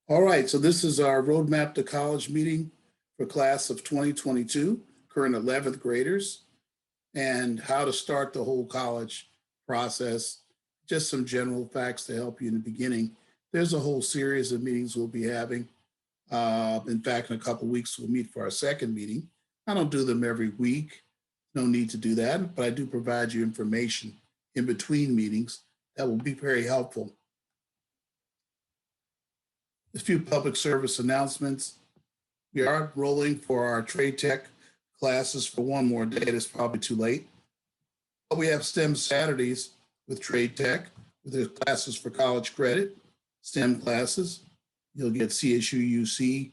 All right, so this is our roadmap to college meeting for class of 2022, current 11th graders, and how to start the whole college process. Just some general facts to help you in the beginning. There's a whole series of meetings we'll be having. In fact, in a couple of weeks, we'll meet for our second meeting. I don't do them every week. No need to do that, but I do provide you information in between meetings that will be very helpful. A few public service announcements. We are rolling for our trade tech classes for one more day. It's probably too late. But we have STEM Saturdays with trade tech, with their classes for college credit, STEM classes. You'll get CSU UC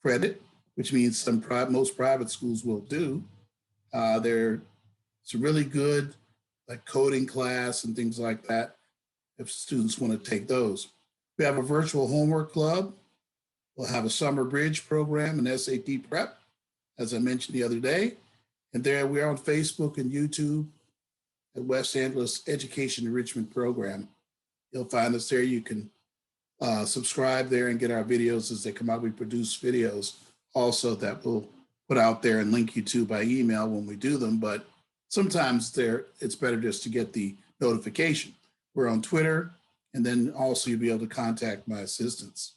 credit, which means most private schools will do. It's a really good like coding class and things like that if students want to take those. We have a virtual homework club. We'll have a summer bridge program and SAT prep, as I mentioned the other day. And there we are on Facebook and YouTube at West Angeles Education Enrichment Program. You'll find us there. You can subscribe there and get our videos as they come out. We produce videos also that we'll put out there and link you to by email when we do them. But sometimes it's better just to get the notification. We're on Twitter, and then also you'll be able to contact my assistants.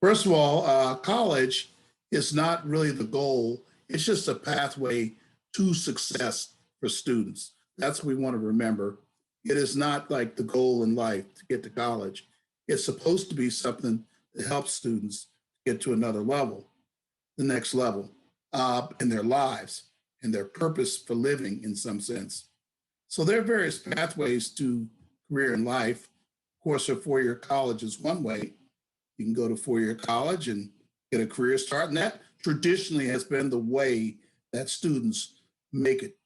First of all, college is not really the goal. It's just a pathway to success for students. That's what we want to remember. It is not like the goal in life to get to college. It's supposed to be something that helps students get to another level, the next level in their lives and their purpose for living in some sense. So there are various pathways to career in life. Of course, a four-year college is one way. You can go to four-year college and get a career start. And that traditionally has been the way that students make it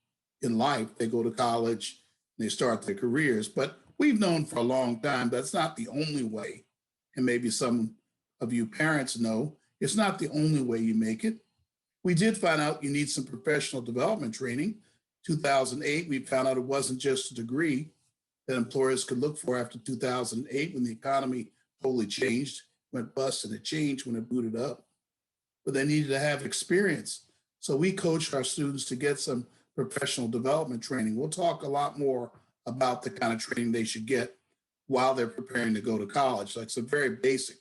in life. They go to college, and they start their careers. But we've known for a long time that's not the only way. And maybe some of you parents know it's not the only way you make it. We did find out you need some professional development training. 2008, we found out it wasn't just a degree that employers could look for after 2008 when the economy totally changed, went bust, and it changed when it booted up. But they needed to have experience. So we coached our students to get some professional development training. We'll talk a lot more about the kind of training they should get while they're preparing to go to college, like some very basic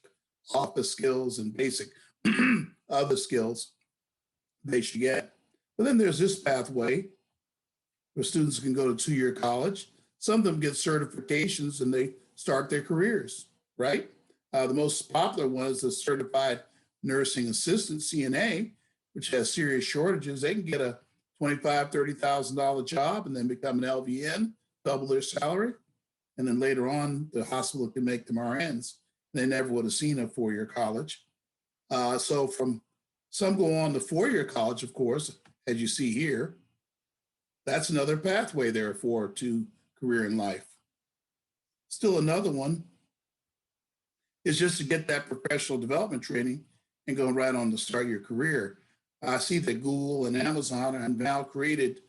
office skills and basic other skills they should get. But then there's this pathway where students can go to two-year college. Some of them get certifications and they start their careers, right? The most popular one is the Certified Nursing Assistant, CNA, which has serious shortages. They can get a $25,000, $30,000 job and then become an LVN, double their salary. And then later on, the hospital can make them RNs. They never would have seen a four-year college. So from some go on to four-year college, of course, as you see here. That's another pathway, therefore, to career in life. Still another one is just to get that professional development training and go right on to start your career. I see that Google and Amazon have now created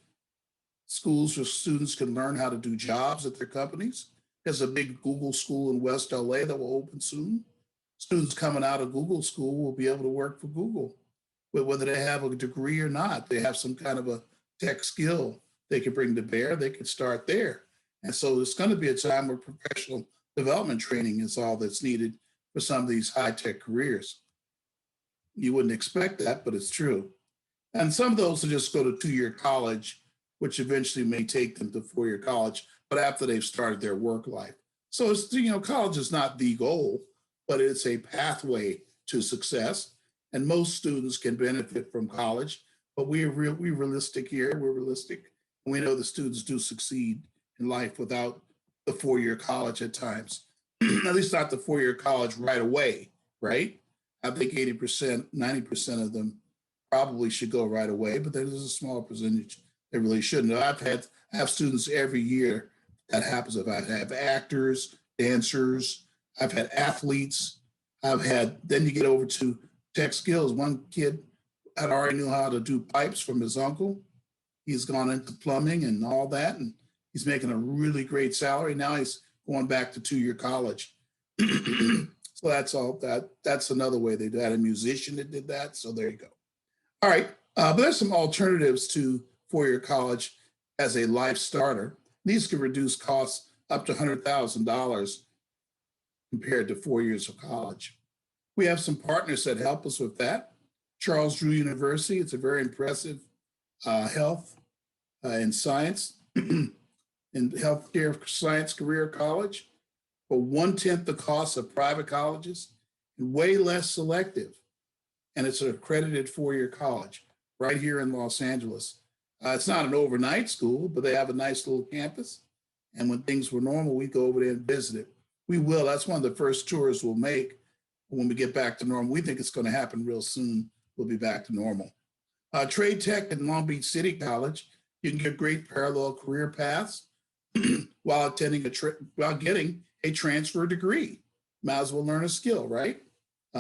schools where students can learn how to do jobs at their companies. There's a big Google school in West LA that will open soon. Students coming out of Google school will be able to work for Google, but whether they have a degree or not, they have some kind of a tech skill they can bring to bear, they can start there. And so it's going to be a time where professional development training is all that's needed for some of these high-tech careers. You wouldn't expect that, but it's true. And some of those will just go to two-year college, which eventually may take them to four-year college, but after they've started their work life. So it's, college is not the goal, but it's a pathway to success. And most students can benefit from college, but we're realistic here. We're realistic. And we know the students do succeed in life without the four-year college at times, at least not the four-year college right away, right? I think 80%, 90% of them probably should go right away, but there's a small percentage that really shouldn't. I have students every year that happens. I've had actors, dancers, I've had athletes, then you get over to tech skills. One kid had already knew how to do pipes from his uncle. He's gone into plumbing and all that, and he's making a really great salary. Now he's going back to two-year college. So that's another way they do that. A musician that did that. So there you go. All right. But there's some alternatives to four-year college as a life starter. These can reduce costs up to $100,000 compared to 4 years of college. We have some partners that help us with that. Charles Drew University, it's a very impressive health and science and healthcare science career college for 1/10 the cost of private colleges and way less selective. And it's an accredited 4-year college right here in Los Angeles. It's not an overnight school, but they have a nice little campus. And when things were normal, we go over there and visit it. We will. That's one of the first tours we'll make when we get back to normal. We think it's going to happen real soon. We'll be back to normal. Trade Tech and Long Beach City College, you can get great parallel career paths while getting a transfer degree. Might as well learn a skill, right?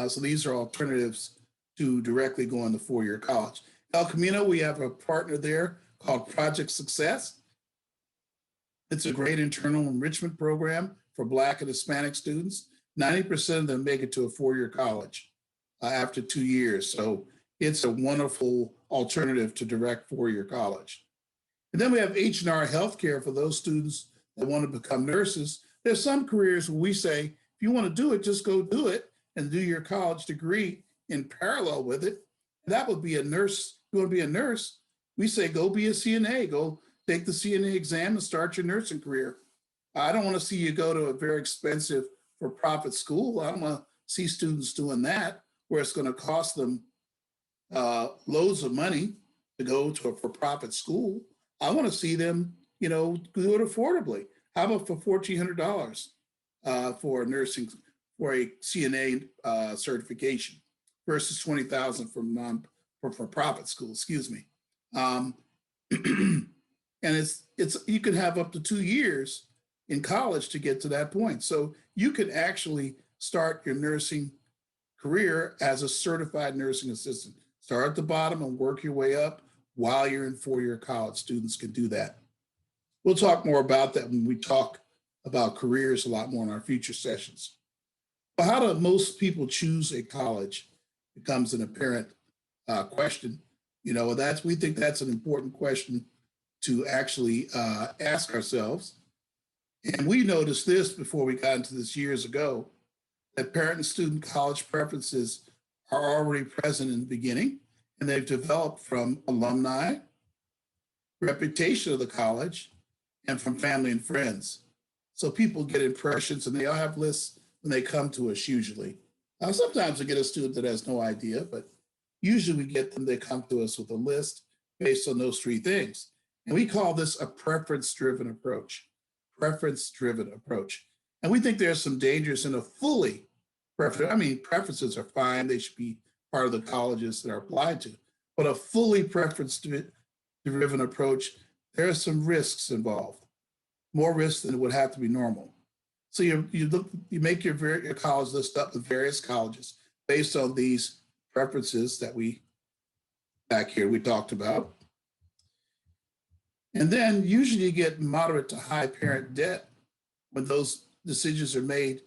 So these are alternatives to directly going to 4-year college. El Camino, we have a partner there called Project Success. It's a great internal enrichment program for Black and Hispanic students. 90% of them make it to a 4-year college after 2 years. So it's a wonderful alternative to direct 4-year college. And then we have H&R Healthcare for those students that want to become nurses. There's some careers where we say, if you want to do it, just go do it and do your college degree in parallel with it. And that would be a nurse. You want to be a nurse, we say, go be a CNA, go take the CNA exam and start your nursing career. I don't want to see you go to a very expensive for-profit school. I don't want to see students doing that where it's going to cost them loads of money to go to a for-profit school. I want to see them, do it affordably. How about for $1,400 for nursing, for a CNA certification versus $20,000 for profit school, excuse me. And it's you can have up to 2 years in college to get to that point. So you can actually start your nursing career as a certified nursing assistant. Start at the bottom and work your way up while you're in 4-year college. Students can do that. We'll talk more about that when we talk about careers a lot more in our future sessions. But how do most people choose a college becomes an apparent question. We think that's an important question to actually ask ourselves. And we noticed this before we got into this years ago, that parent and student college preferences are already present in the beginning, and they've developed from alumni, reputation of the college, and from family and friends. So people get impressions, and they all have lists when they come to us usually. Sometimes we get a student that has no idea, but usually we get them, they come to us with a list based on those 3 things. And we call this a preference-driven approach. Preference-driven approach. And we think there's some dangers in a fully preferences are fine. They should be part of the colleges that are applied to. But a fully preference-driven approach, there are some risks involved, more risks than would have to be normal. So you make your college list up with various colleges based on these preferences that we talked about. And then usually you get moderate to high parent debt when those decisions are made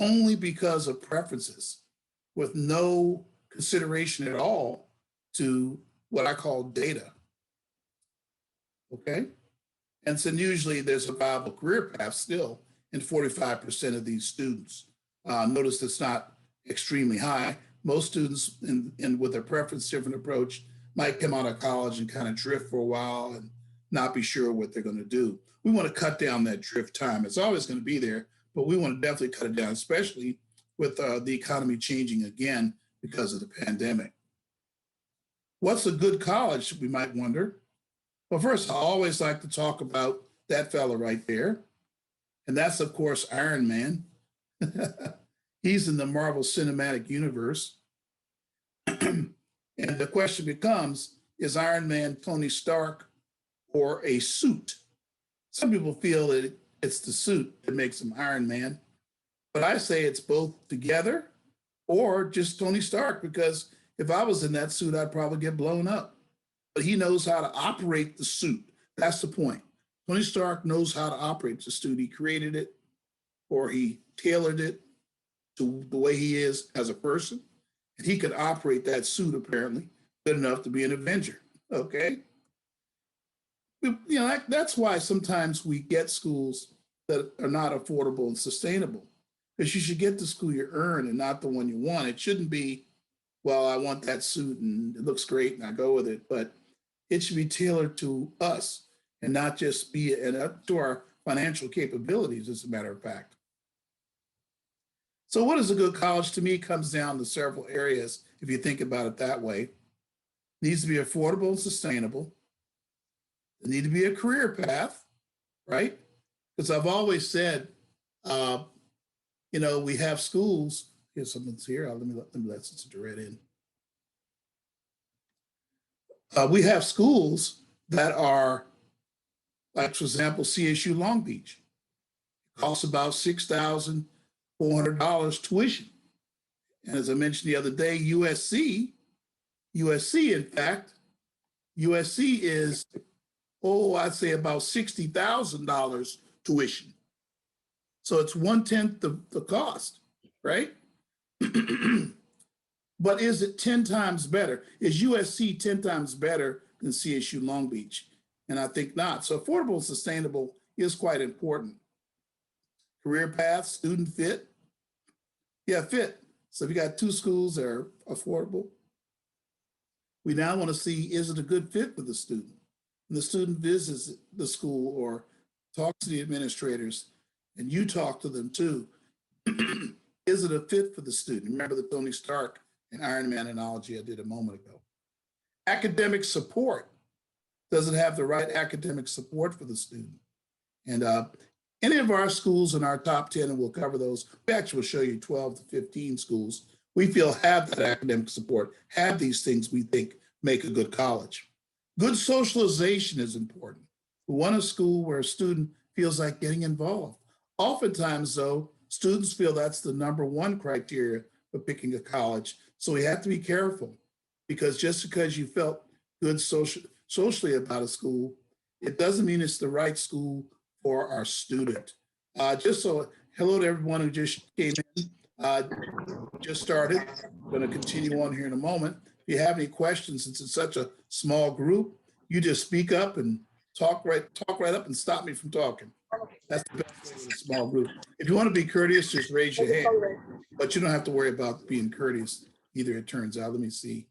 only because of preferences with no consideration at all to what I call data. Okay? And so usually there's a viable career path still in 45% of these students. Notice it's not extremely high. Most students with a preference-driven approach might come out of college and kind of drift for a while and not be sure what they're going to do. We want to cut down that drift time. It's always going to be there, but we want to definitely cut it down, especially with the economy changing again because of the pandemic. What's a good college, we might wonder? Well, first, I always like to talk about that fella right there. And that's, of course, Iron Man. He's in the Marvel Cinematic Universe. And the question becomes, is Iron Man Tony Stark or a suit? Some people feel that it's the suit that makes him Iron Man. But I say it's both together or just Tony Stark, because if I was in that suit, I'd probably get blown up. But he knows how to operate the suit. That's the point. Tony Stark knows how to operate the suit. He created it, or he tailored it, to the way he is as a person, and he could operate that suit apparently good enough to be an Avenger. Okay, that's why sometimes we get schools that are not affordable and sustainable, because you should get the school you earn and not the one you want. It shouldn't be, well, I want that suit and it looks great and I go with it, but it should be tailored to us and not just be to our financial capabilities, as a matter of fact. So what is a good college? To me, comes down to several areas, if you think about it that way. It needs to be affordable and sustainable. There need to be a career path, right? Because I've always said, we have schools. Here's someone's here. Let me let Sister Dorette in. We have schools that are, like, for example, CSU Long Beach. It costs about $6,400 tuition. And as I mentioned the other day, USC, in fact, USC is, I'd say about $60,000 tuition. So it's 1/10 the cost, right? But is it 10 times better? Is USC 10 times better than CSU Long Beach? And I think not. So affordable and sustainable is quite important. Career path, student fit. Yeah, fit. So if you got two schools that are affordable, we now want to see, is it a good fit for the student? And the student visits the school or talks to the administrators, and you talk to them too. Is it a fit for the student? Remember the Tony Stark and Iron Man analogy I did a moment ago. Academic support. Does it have the right academic support for the student? And any of our schools in our top 10, and we'll cover those, we actually will show you 12 to 15 schools we feel have that academic support, have these things we think make a good college. Good socialization is important. We want a school where a student feels like getting involved. Oftentimes, though, students feel that's the number one criteria for picking a college. So we have to be careful, because just because you felt good socially about a school, it doesn't mean it's the right school for our student. Hello to everyone who just came in, just started. I'm going to continue on here in a moment. If you have any questions, since it's such a small group, you just speak up and talk right up and stop me from talking. That's the best way with a small group. If you want to be courteous, just raise your hand, but you don't have to worry about being courteous either, it turns out. Let me see.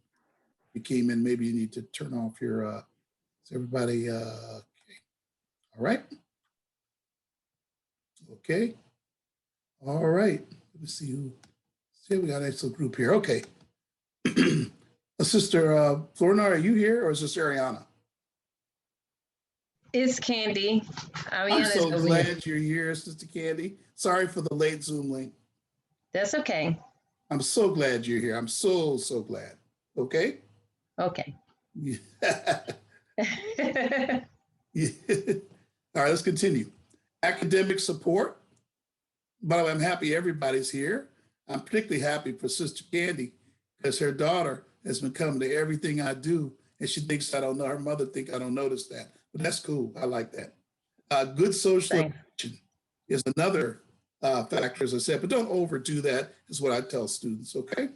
You came in, maybe you need to turn off your, is everybody, okay. All right. Okay. All right. Let me see who, see, we got a nice little group here. Okay. Sister Florna, are you here, or is this Ariana? It's Candy. I'm so glad you're here, Sister Candy. Sorry for the late Zoom link. That's okay. I'm so glad you're here. I'm so glad. Okay? Okay. Yeah. Yeah. All right, let's continue. Academic support. By the way, I'm happy everybody's here. I'm particularly happy for Sister Candy, because her daughter has been coming to everything I do, and she thinks I don't know. Her mother thinks I don't notice that, but that's cool. I like that. Good socialization is another factor, as I said, but don't overdo that, is what I tell students, okay?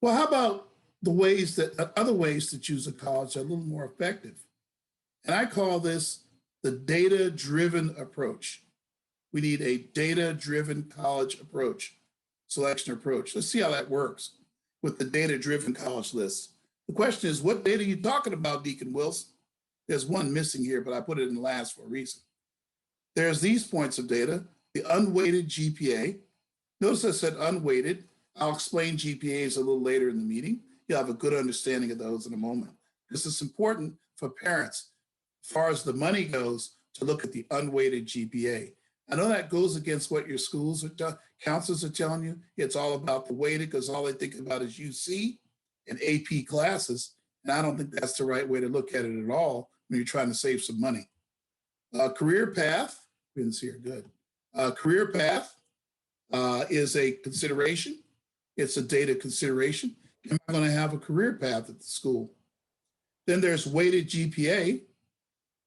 Well, how about the ways that, other ways to choose a college are a little more effective? And I call this the data-driven approach. We need a data-driven college approach, selection approach. Let's see how that works with the data-driven college list. The question is, what data are you talking about, Deacon Wilson? There's one missing here, but I put it in last for a reason. There's these points of data, the unweighted GPA. Notice I said unweighted. I'll explain GPAs a little later in the meeting. You'll have a good understanding of those in a moment, because it's important for parents, as far as the money goes, to look at the unweighted GPA. I know that goes against what your schools counselors are telling you. It's all about the weighted, because all they think about is UC and AP classes. And I don't think that's the right way to look at it at all when you're trying to save some money. Career path, Vince here, good. Career path is a consideration. It's a data consideration. Am I going to have a career path at the school? Then there's weighted GPA.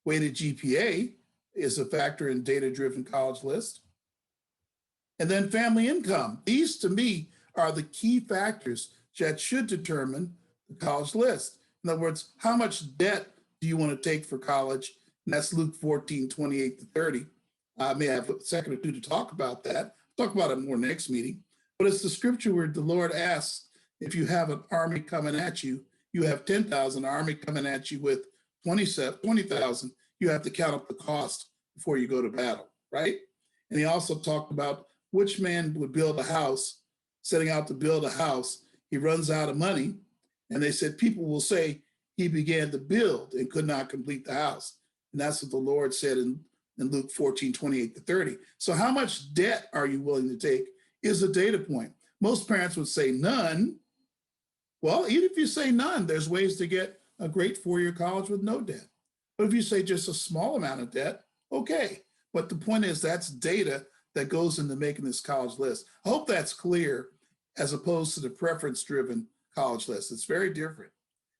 Weighted GPA is a factor in data-driven college list. And then family income. These to me are the key factors that should determine the college list. In other words, how much debt do you want to take for college? And that's Luke 14:28-30. I may have a second or two to talk about that. Talk about it more next meeting. But it's the scripture where the Lord asks, if you have an army coming at you, you have 10,000, army coming at you with 20,000, you have to count up the cost before you go to battle, right? And he also talked about which man would build a house, setting out to build a house. He runs out of money. And they said, people will say he began to build and could not complete the house. And that's what the Lord said in Luke 14:28-30. So how much debt are you willing to take is a data point. Most parents would say none. Well, even if you say none, there's ways to get a great four-year college with no debt. But if you say just a small amount of debt, okay. But the point is that's data that goes into making this college list. I hope that's clear as opposed to the preference-driven college list. It's very different.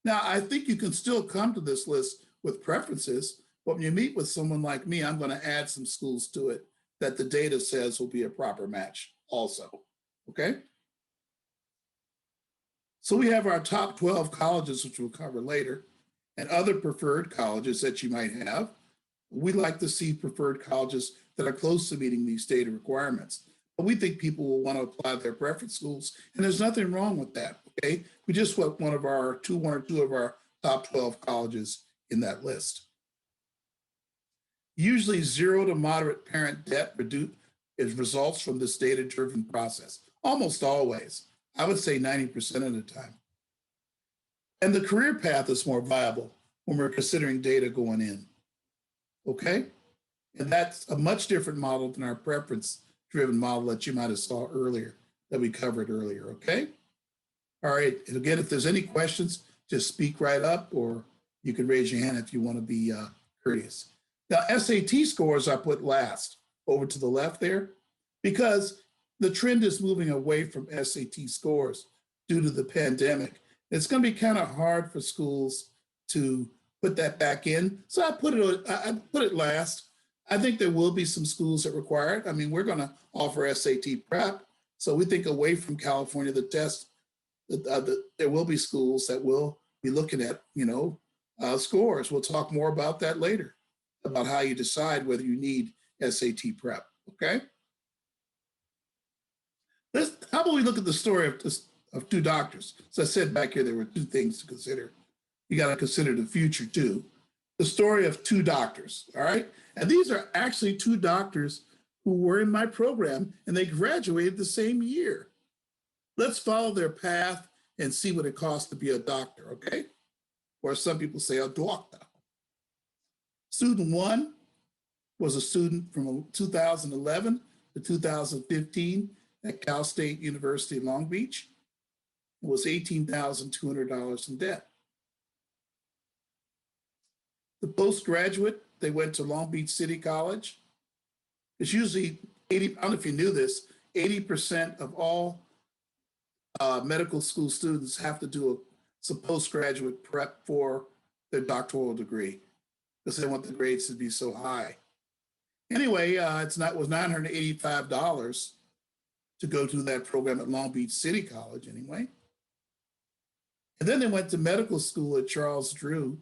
Now, I think you can still come to this list with preferences, but when you meet with someone like me, I'm going to add some schools to it that the data says will be a proper match also, okay? So we have our top 12 colleges, which we'll cover later, and other preferred colleges that you might have. We like to see preferred colleges that are close to meeting these data requirements. But we think people will want to apply their preference schools, and there's nothing wrong with that, okay? We just want one or two of our top 12 colleges in that list. Usually 0 to moderate parent debt results from this data-driven process, almost always. I would say 90% of the time. And the career path is more viable when we're considering data going in, okay? And that's a much different model than our preference-driven model that you might have saw earlier, that we covered earlier, okay? All right, and again, if there's any questions, just speak right up, or you can raise your hand if you want to be courteous. Now, SAT scores I put last, over to the left there, because the trend is moving away from SAT scores due to the pandemic. It's going to be kind of hard for schools to put that back in. So I put it last. I think there will be some schools that require it. I mean, we're going to offer SAT prep. So we think away from California, the test, there will be schools that will be looking at, scores. We'll talk more about that later, about how you decide whether you need SAT prep, okay? How about we look at the story of two doctors? As I said back here, there were two things to consider. You got to consider the future too. The story of two doctors, all right? And these are actually two doctors who were in my program, and they graduated the same year. Let's follow their path and see what it costs to be a doctor, okay? Or some people say a doctor. Student one was a student from 2011 to 2015 at Cal State University in Long Beach. It was $18,200 in debt. The postgraduate, they went to Long Beach City College. It's usually 80, I don't know if you knew this, 80% of all medical school students have to do some postgraduate prep for their doctoral degree because they want the grades to be so high. Anyway, it was $985 to go through that program at Long Beach City College anyway. And then they went to medical school at Charles Drew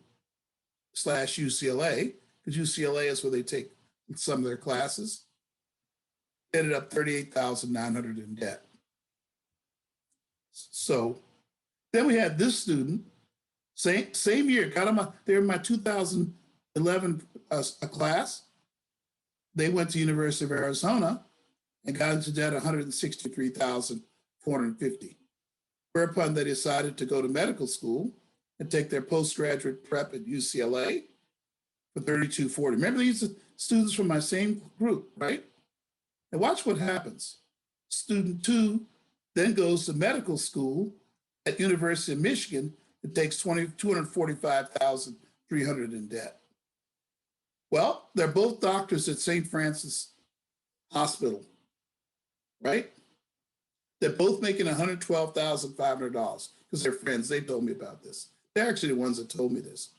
/ UCLA, because UCLA is where they take some of their classes. Ended up $38,900 in debt. So then we had this student, same year, they were in my 2011 class. They went to University of Arizona and got into debt $163,450. Whereupon they decided to go to medical school and take their postgraduate prep at UCLA for $3,240. Remember, these are students from my same group, right? And watch what happens. Student two then goes to medical school at University of Michigan and takes $245,300 in debt. Well, they're both doctors at St. Francis Hospital, right? They're both making $112,500 because they're friends. They told me about this. They're actually the ones that told me this.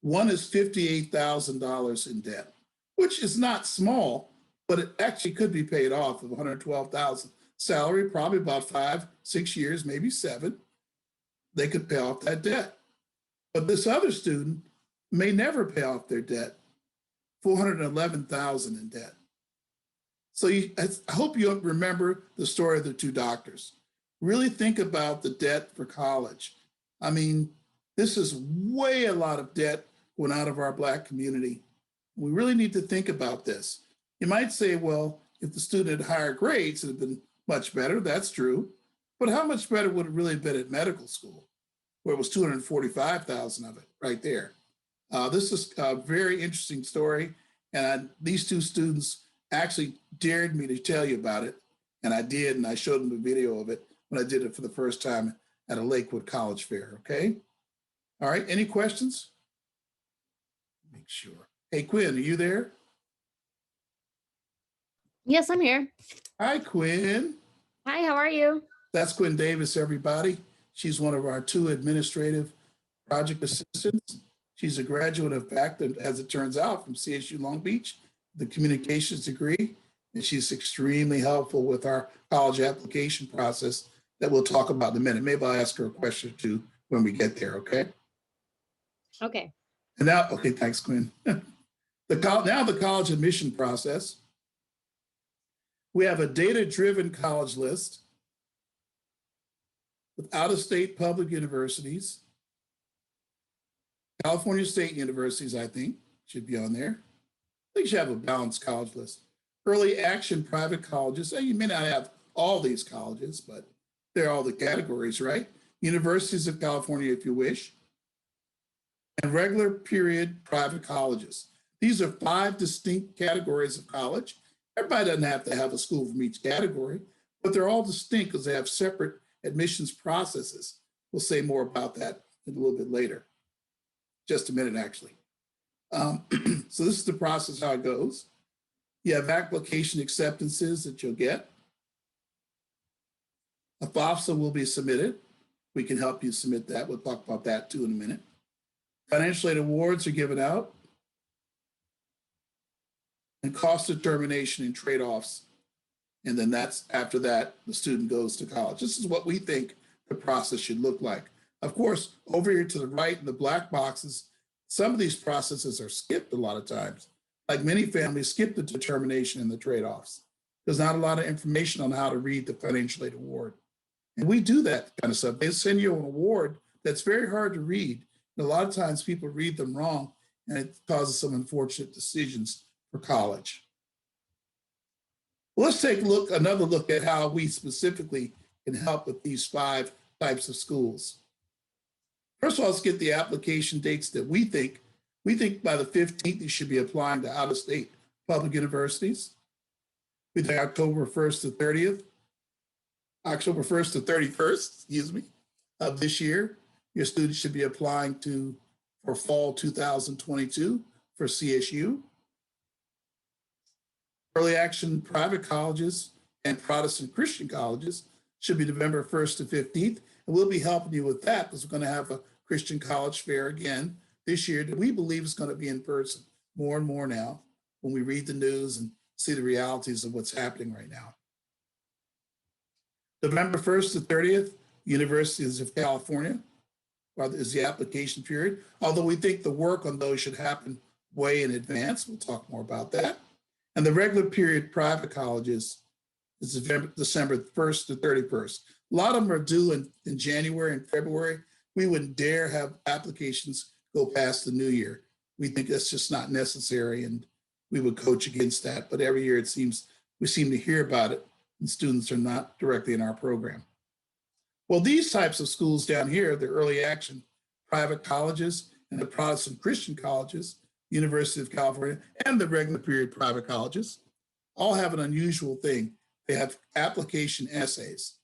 One is $58,000 in debt, which is not small, but it actually could be paid off of 112,000 salary, probably about 5, 6 years, maybe 7. They could pay off that debt. But this other student may never pay off their debt, 411,000 in debt. So I hope you remember the story of the 2 doctors. Really think about the debt for college. I mean, this is way a lot of debt going out of our Black community. We really need to think about this. You might say, well, if the student had higher grades, it would have been much better. That's true. But how much better would it really have been at medical school, where it was 245,000 of it right there? This is a very interesting story. And these 2 students actually dared me to tell you about it. And I did, and I showed them the video of it when I did it for the first time at a Lakewood College fair, okay? All right, any questions? Make sure. Hey, Quinn, are you there? Yes, I'm here. Hi, Quinn. Hi, how are you? That's Quinn Davis, everybody. She's one of our 2 administrative project assistants. She's a graduate of fact, as it turns out, from CSU Long Beach, the communications degree, and she's extremely helpful with our college application process that we'll talk about in a minute. Maybe I'll ask her a question or 2 when we get there, okay? Okay. And now, okay, thanks, Quinn. Now the college admission process. We have a data-driven college list with out-of-state public universities. California State Universities, I think, should be on there. I think you should have a balanced college list. Early action private colleges. You may not have all these colleges, but they're all the categories, right? Universities of California, if you wish. And regular period private colleges. These are 5 distinct categories of college. Everybody doesn't have to have a school from each category, but they're all distinct because they have separate admissions processes. We'll say more about that a little bit later. Just a minute, actually. So this is the process, how it goes. You have application acceptances that you'll get. A FOFSA will be submitted. We can help you submit that. We'll talk about that too in a minute. Financial aid awards are given out. And cost determination and trade-offs. And then after that, the student goes to college. This is what we think the process should look like. Of course, over here to the right in the black boxes, some of these processes are skipped a lot of times. Like many families skip the determination and the trade-offs. There's not a lot of information on how to read the financial aid award. And we do that kind of stuff. They send you an award that's very hard to read. And a lot of times people read them wrong, and it causes some unfortunate decisions for college. Well, let's take another look at how we specifically can help with these 5 types of schools. First of all, let's get the application dates that we think. We think by the 15th, you should be applying to out-of-state public universities. We think October 1st to 30th, October 1st to 31st, of this year, your students should be applying for fall 2022 for CSU. Early action private colleges and Protestant Christian colleges should be November 1st to 15th. And we'll be helping you with that because we're going to have a Christian college fair again this year that we believe is going to be in person more and more now when we read the news and see the realities of what's happening right now. November 1st to 30th, Universities of California is the application period, although we think the work on those should happen way in advance. We'll talk more about that. And the regular period private colleges is December 1st to 31st. A lot of them are due in January and February. We wouldn't dare have applications go past the new year. We think that's just not necessary, and we would coach against that. But every year we seem to hear about it, and students are not directly in our program. Well, these types of schools down here, the early action private colleges and the Protestant Christian colleges, University of California, and the regular period private colleges, all have an unusual thing. They have application essays.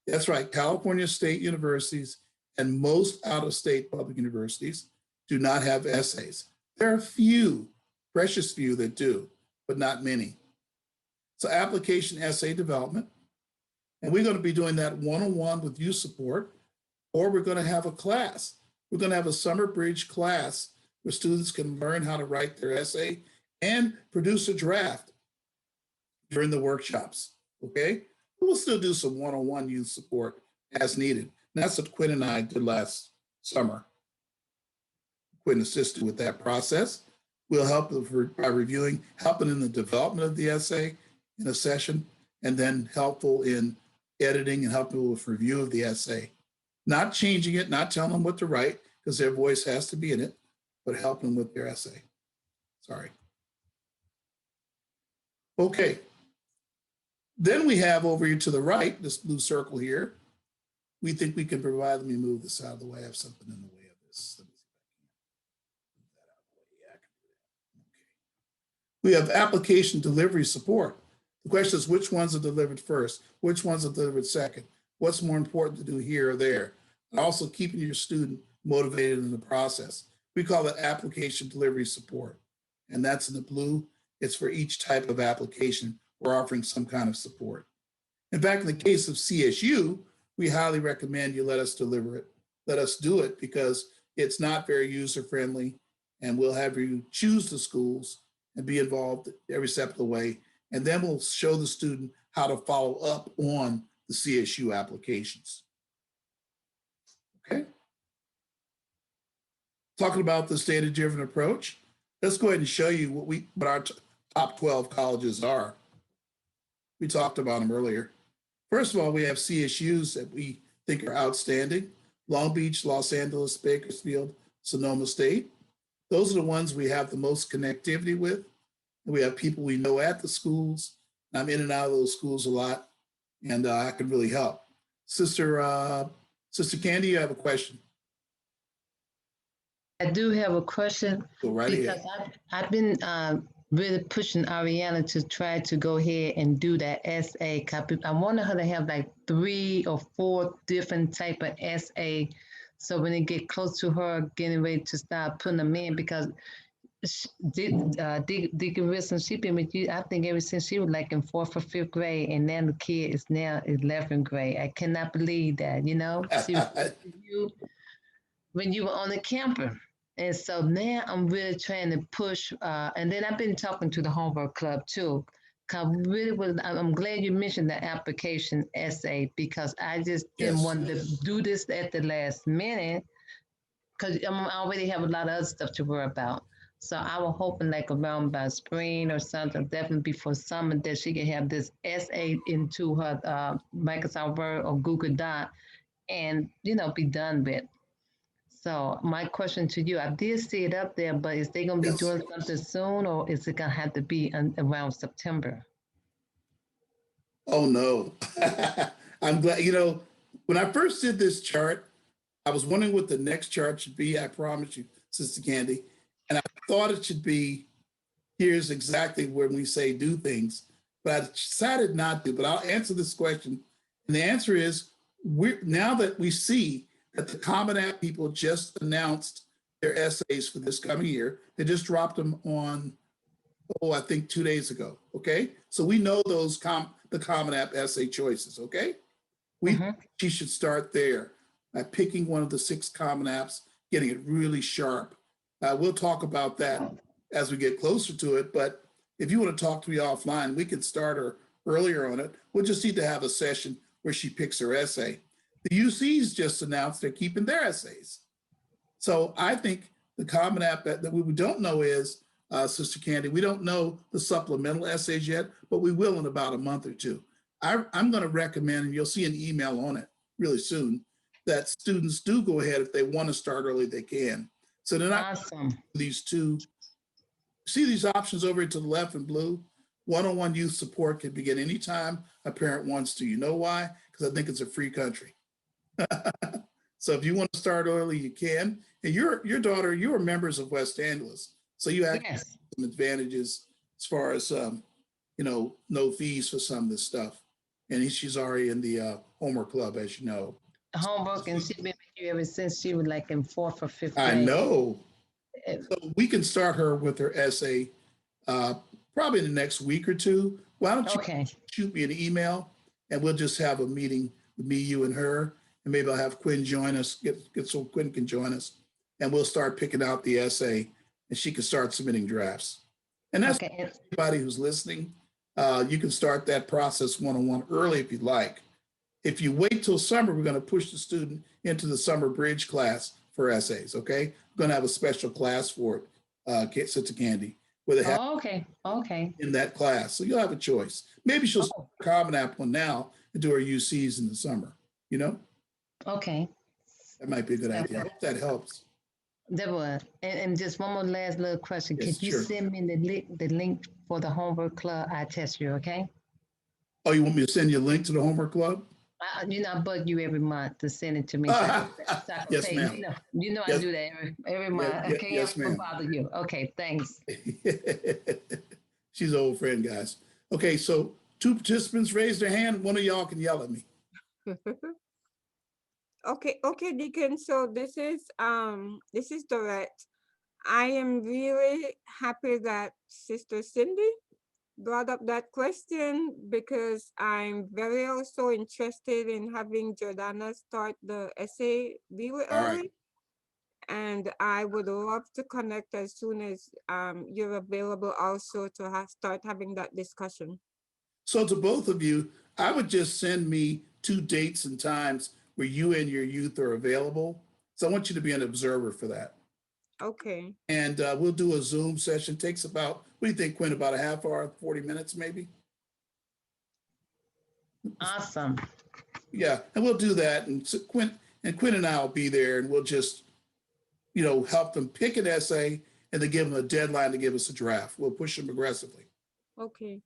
That's right, California state universities and most out-of-state public universities do not have essays. There are few, precious few that do, but not many. So application essay development, and we're going to be doing that one-on-one with youth support, or we're going to have a class. We're going to have a summer bridge class where students can learn how to write their essay and produce a draft during the workshops, okay? We'll still do some one-on-one youth support as needed. And that's what Quinn and I did last summer. Quinn assisted with that process. We'll help by reviewing, helping in the development of the essay in a session, and then helpful in editing and helping with review of the essay. Not changing it, not telling them what to write, because their voice has to be in it, but helping them with their essay. Sorry. Okay. Then we have over here to the right, this blue circle here. We think we can provide, let me move this out of the way. I have something in the way of this. Let me see if I can move that out of the way. Yeah, I can do that. Okay. We have application delivery support. The question is, which ones are delivered first? Which ones are delivered second? What's more important to do here or there? And also keeping your student motivated in the process. We call it application delivery support. And that's in the blue. It's for each type of application. We're offering some kind of support. In fact, in the case of CSU, we highly recommend you let us deliver it. Let us do it because it's not very user-friendly, and we'll have you choose the schools and be involved every step of the way. And then we'll show the student how to follow up on the CSU applications. Okay. Talking about this data-driven approach, let's go ahead and show you what our top 12 colleges are. We talked about them earlier. First of all, we have CSUs that we think are outstanding: Long Beach, Los Angeles, Bakersfield, Sonoma State. Those are the ones we have the most connectivity with. We have people we know at the schools. I'm in and out of those schools a lot, and I can really help. Sister Candy, you have a question? I do have a question. Go right because ahead. I've been really pushing Ariana to try to go ahead and do that essay copy. I wanted her to have like 3 or 4 different type of essay. So when it get close to her getting ready to start putting them in, because Dick Wilson, she been with you, I think ever since she was like in 4th or 5th grade, and then the kid is now 11th grade. I cannot believe that, you know? She was with you when you were on the camper. And so now I'm really trying to push, and then I've been talking to the homework club too. I'm glad you mentioned the application essay, because I just didn't Yes. want to do this at the last minute, because I already have a lot of other stuff to worry about. So I was hoping like around by spring or something, definitely before summer, that she can have this essay into her Microsoft Word or Google Doc and, be done with. So my question to you, I did see it up there, but is they going to be Yes. doing something soon, or is it going to have to be around September? Oh, no. I'm glad, when I first did this chart, I was wondering what the next chart should be. I promise you, Sister Candy. And I thought it should be, here's exactly when we say do things, but I decided not to. But I'll answer this question. And the answer is, now that we see that the Common App people just announced their essays for this coming year, they just dropped them on, I think 2 days ago. Okay. So we know those the Common App essay choices. Okay. She should start there by picking one of the 6 Common Apps, getting it really sharp. We'll talk about that as we get closer to it. But if you want to talk to me offline, we can start her earlier on it. We'll just need to have a session where she picks her essay. The UCs just announced they're keeping their essays. So I think the Common App that we don't know is, Sister Candy, we don't know the supplemental essays yet, but we will in about a month or 2. I'm going to recommend, and you'll see an email on it really soon, that students do go ahead. If they want to start early, they can. So they're not awesome. These 2. See these options over to the left in blue? One-on-one youth support can begin anytime a parent wants to. You know why? Because I think it's a free country. So if you want to start early, you can. And your daughter, you are members of West Angeles, so you have some advantages as far as no fees for some of this stuff. And she's already in the homework club, as you know. Homework, and she's been with you ever since she was like in 4th or 5th grade. I know. So we can start her with her essay probably in the next week or 2. Why don't you shoot me an email, and we'll just have a meeting with me, you, and her. And maybe I'll have Quinn join us, get so Quinn can join us, and we'll start picking out the essay, and she can start submitting drafts. And that's anybody who's listening. You can start that process one-on-one early if you'd like. If you wait till summer, we're going to push the student into the summer bridge class for essays, okay? We're going to have a special class for it, Sister Candy, where they have Oh, okay. in that class. So you'll have a choice. Maybe she'll start a Common App one now and do her UCs in the summer, you know? Okay. That might be a good idea. I hope that helps. That was. And just one more last little question. Yes, Could you sure. send me the link for the homework club? I test you, okay? Oh, you want me to send you a link to the homework club? I bug you every month to send it to me. So I can Yes, pay. ma'am. I Yes. do that every month. I can't Yes, help ma'am. but bother you. Okay, thanks. She's an old friend, guys. Okay, so 2 participants raised their hand. One of y'all can yell at me. Okay, Deacon. So this is Dorette. I am really happy that Sister Cindy brought up that question because I'm very also interested in having Jordana start the essay really All right. early. And I would love to connect as soon as you're available also to start having that discussion. So to both of you, I would just send me 2 dates and times where you and your youth are available. So I want you to be an observer for that. Okay. And we'll do a Zoom session. Takes about, what do you think, Quinn, about a half hour, 40 minutes maybe? Awesome. Yeah, and we'll do that. And so Quinn and I will be there, and we'll just, help them pick an essay and then give them a deadline to give us a draft. We'll push them aggressively. Okay.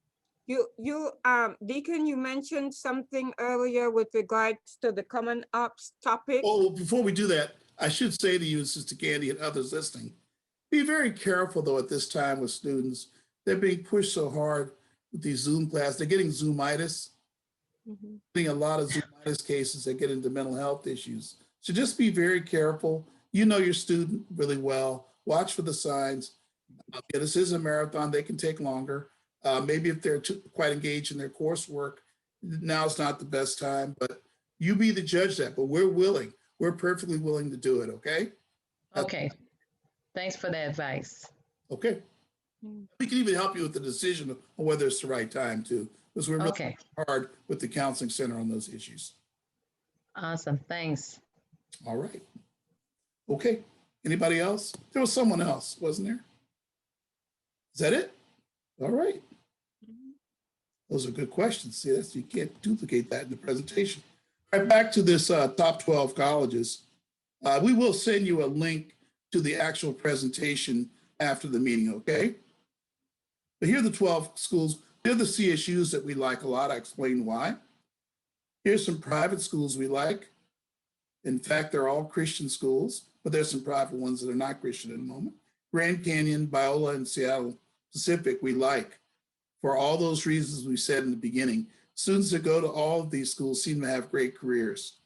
Deacon, you mentioned something earlier with regards to the common ops topic. Oh, before we do that, I should say to you, Sister Candy, and others listening, be very careful though at this time with students. They're being pushed so hard with these Zoom classes. They're getting Zoomitis. Getting a lot of Zoomitis cases that get into mental health issues. So just be very careful. You know your student really well. Watch for the signs. This is a marathon. They can take longer. Maybe if they're quite engaged in their coursework, now's not the best time, but you be the judge of that. But we're willing. We're perfectly willing to do it, okay? Okay. Thanks for the advice. Okay. We can even help you with the decision on whether it's the right time too, because we're really hard with the counseling center on those issues. Awesome. Thanks. All right. Okay. Anybody else? There was someone else, wasn't there? Is that it? All right. Those are good questions. See, you can't duplicate that in the presentation. All right, back to this top 12 colleges. We will send you a link to the actual presentation after the meeting, okay? But here are the 12 schools. They're the CSUs that we like a lot. I explained why. Here's some private schools we like. In fact, they're all Christian schools, but there's some private ones that are not Christian at the moment. Grand Canyon, Biola, and Seattle Pacific we like. For all those reasons we said in the beginning, students that go to all of these schools seem to have great careers.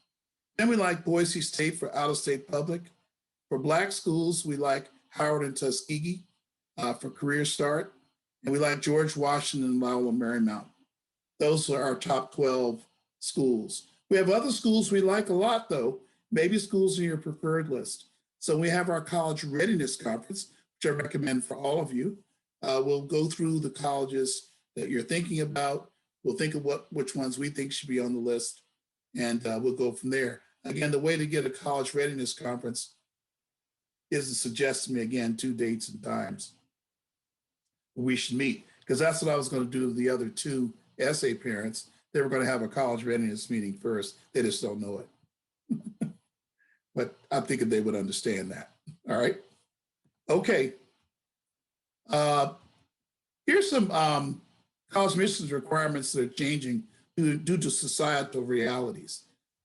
Then we like Boise State for out-of-state public. For Black schools, we like Howard and Tuskegee for career start. And we like George Washington and Loyola Marymount. Those are our top 12 schools. We have other schools we like a lot, though, maybe schools in your preferred list. So we have our College Readiness Conference, which I recommend for all of you. We'll go through the colleges that you're thinking about. We'll think of which ones we think should be on the list, and we'll go from there. Again, the way to get a College Readiness Conference is to suggest to me, again, 2 dates and times we should meet, because that's what I was going to do to the other 2 essay parents. They were going to have a College Readiness meeting first. They just don't know it. But I'm thinking they would understand that. All right. Okay. Here's some college admissions requirements that are changing due to societal realities.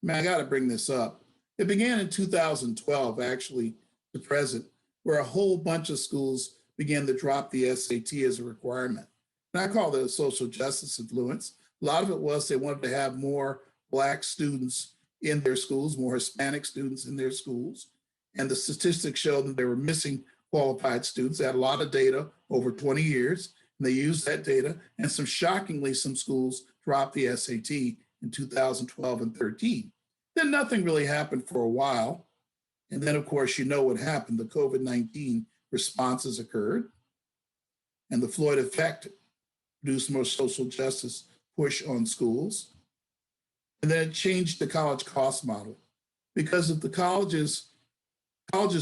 I got to bring this up. It began in 2012, actually, to present, where a whole bunch of schools began to drop the SAT as a requirement. And I call that a social justice influence. A lot of it was they wanted to have more Black students in their schools, more Hispanic students in their schools. And the statistics showed that they were missing qualified students. They had a lot of data over 20 years, and they used that data. And shockingly, some schools dropped the SAT in 2012 and 13. Then nothing really happened for a while. And then, of course, you know what happened. The COVID-19 responses occurred, and the Floyd effect produce more social justice push on schools. And then it changed the college cost model because if the colleges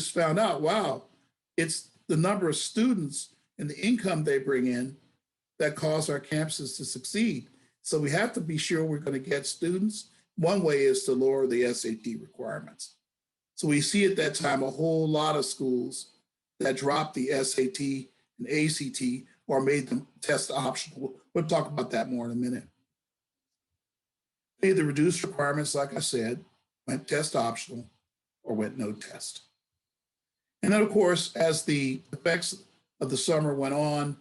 found out, wow, it's the number of students and the income they bring in that cause our campuses to succeed. So we have to be sure we're going to get students. One way is to lower the SAT requirements. So we see at that time a whole lot of schools that dropped the SAT and ACT or made them test optional. We'll talk about that more in a minute. They either reduced requirements, like I said, went test optional, or went no test. And then, of course, as the effects of the summer went on,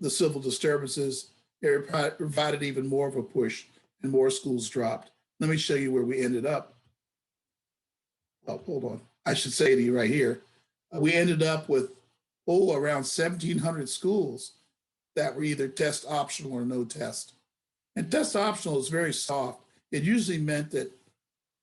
the civil disturbances, it provided even more of a push and more schools dropped. Let me show you where we ended up. Oh, hold on. I should say to you right here, we ended up with, around 1,700 schools that were either test optional or no test. And test optional is very soft. It usually meant that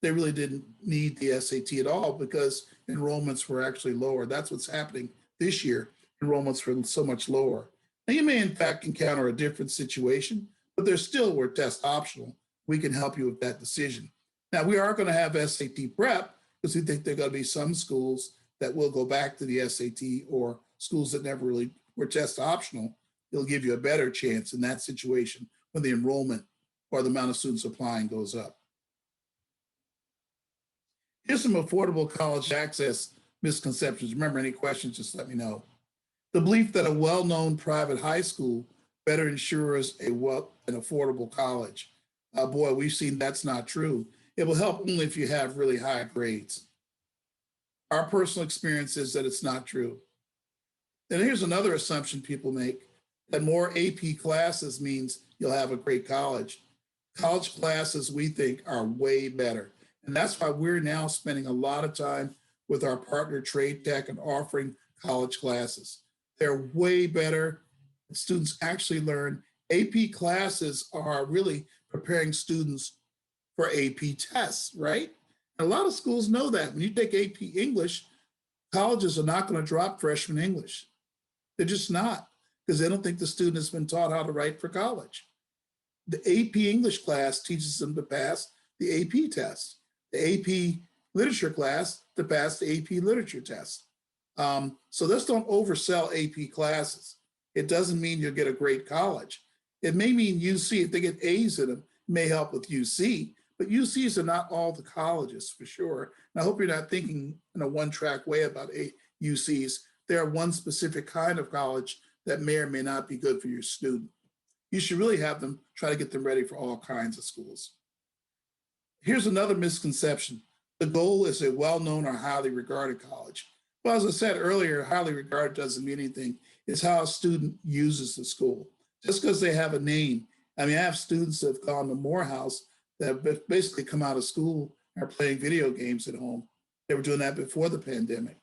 they really didn't need the SAT at all because enrollments were actually lower. That's what's happening this year. Enrollments were so much lower. Now, you may in fact encounter a different situation, but there still were test optional. We can help you with that decision. Now, we are going to have SAT prep because we think there are going to be some schools that will go back to the SAT or schools that never really were test optional. It'll give you a better chance in that situation when the enrollment or the amount of students applying goes up. Here's some affordable college access misconceptions. Remember, any questions, just let me know. The belief that a well-known private high school better ensures an affordable college. Boy, we've seen that's not true. It will help only if you have really high grades. Our personal experience is that it's not true. And here's another assumption people make, that more AP classes means you'll have a great college. College classes, we think, are way better. And that's why we're now spending a lot of time with our partner Trade Tech and offering college classes. They're way better. Students actually learn. AP classes are really preparing students for AP tests, right? And a lot of schools know that. When you take AP English, colleges are not going to drop freshman English. They're just not, because they don't think the student has been taught how to write for college. The AP English class teaches them to pass the AP test. The AP Literature class to pass the AP Literature test. So let's don't oversell AP classes. It doesn't mean you'll get a great college. It may mean UC, if they get A's in them, may help with UC, but UCs are not all the colleges for sure. And I hope you're not thinking in a one-track way about UCs. They are one specific kind of college that may or may not be good for your student. You should really have them try to get them ready for all kinds of schools. Here's another misconception. The goal is a well-known or highly regarded college. Well, as I said earlier, highly regarded doesn't mean anything. It's how a student uses the school. Just because they have a name. I mean, I have students that have gone to Morehouse that have basically come out of school and are playing video games at home. They were doing that before the pandemic.